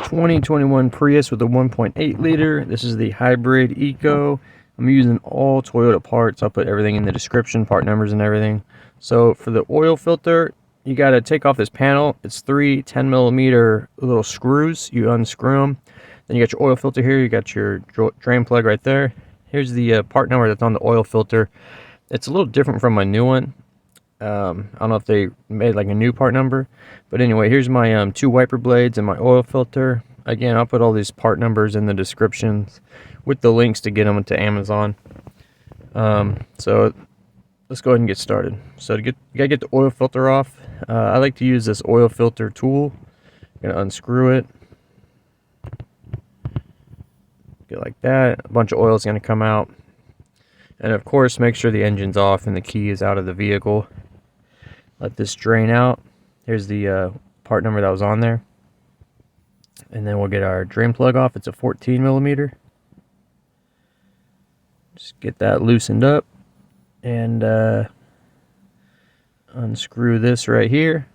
2021 Prius with a 1.8 liter. This is the hybrid eco. I'm using all Toyota parts. I'll put everything in the description, part numbers and everything. So for the oil filter, you got to take off this panel. It's 3 10mm little screws. You unscrew them. Then you got your oil filter here. You got your drain plug right there. Here's the part number that's on the oil filter. It's a little different from my new one. I don't know if they made like a new part number, but anyway, here's my 2 wiper blades and my oil filter. Again, I'll put all these part numbers in the descriptions with the links to get them to Amazon. So let's go ahead and get started. So you gotta get the oil filter off. I like to use this oil filter tool. I'm gonna unscrew it. Get like that. A bunch of oil is gonna come out, and of course, make sure the engine's off and the key is out of the vehicle. Let this drain out. Here's the part number that was on there. And then we'll get our drain plug off. It's a 14mm. Just get that loosened up. And unscrew this right here.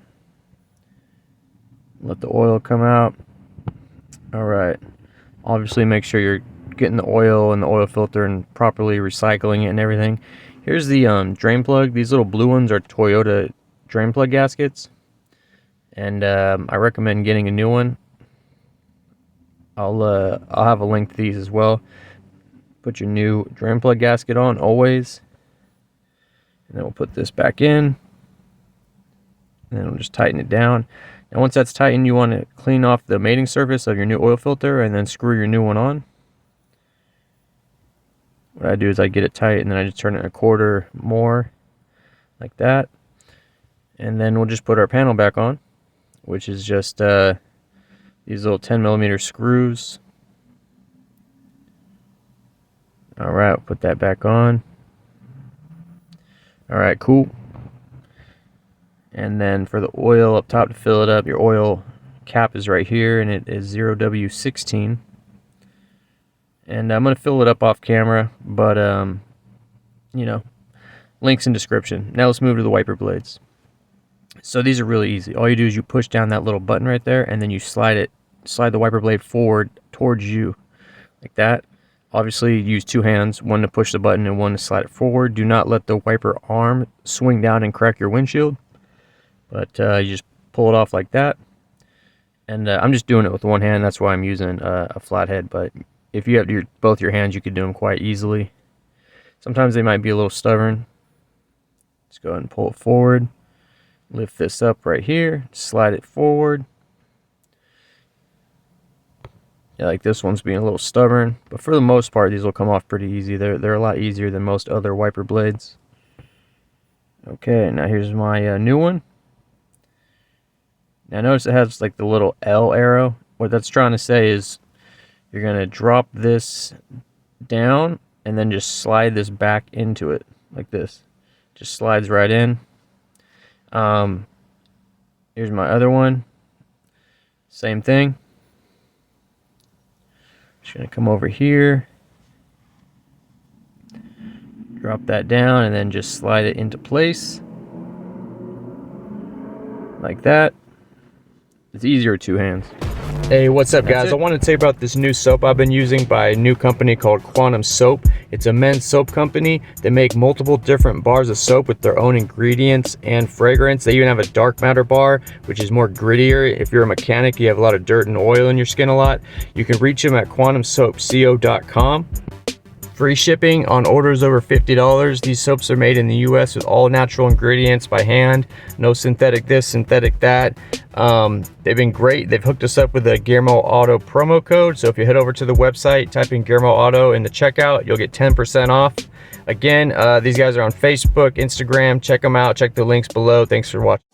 Let the oil come out. Alright. Obviously make sure you're getting the oil and the oil filter and properly recycling it and everything. Here's the drain plug. These little blue ones are Toyota drain plug gaskets, and I recommend getting a new one. I'll have a link to these as well. Put your new drain plug gasket on always, and then we'll put this back in, and then we'll just tighten it down. And once that's tightened, you want to clean off the mating surface of your new oil filter and then screw your new one on. What I do is I get it tight and then I just turn it a quarter more, like that. And then we'll just put our panel back on, which is just these little 10mm screws. Alright, we'll put that back on. Alright, cool. And then for the oil up top to fill it up, your oil cap is right here, and it is 0W16. And I'm going to fill it up off camera, but, you know, links in description. Now let's move to the wiper blades. So these are really easy. All you do is you push down that little button right there, and then you slide the wiper blade forward towards you, like that. Obviously, use 2 hands, one to push the button and one to slide it forward. Do not let the wiper arm swing down and crack your windshield, but you just pull it off like that. And I'm just doing it with one hand. That's why I'm using a flathead, but if you have both your hands, you could do them quite easily. Sometimes they might be a little stubborn. Let's go ahead and pull it forward. Lift this up right here. Slide it forward. Yeah, like this one's being a little stubborn, but for the most part, these will come off pretty easy. They're a lot easier than most other wiper blades. Okay, now here's my new one. Now notice it has like the little L arrow. What that's trying to say is you're going to drop this down and then just slide this back into it like this. Just slides right in. Here's my other one. Same thing. Just going to come over here. Drop that down and then just slide it into place. Like that. It's easier with 2 hands. Hey, what's up guys? I wanted to tell you about this new soap I've been using by a new company called Quantum Soap. It's a men's soap company. They make multiple different bars of soap with their own ingredients and fragrance. They even have a dark matter bar, which is more grittier. If you're a mechanic, you have a lot of dirt and oil in your skin a lot. You can reach them at quantumsoapco.com. Free shipping on orders over $50. These soaps are made in the US with all natural ingredients by hand. No synthetic this, synthetic that. They've been great. They've hooked us up with a Guillermo Auto promo code. So if you head over to the website, type in Guillermo Auto in the checkout, you'll get 10% off. Again, these guys are on Facebook, Instagram. Check them out. Check the links below. Thanks for watching.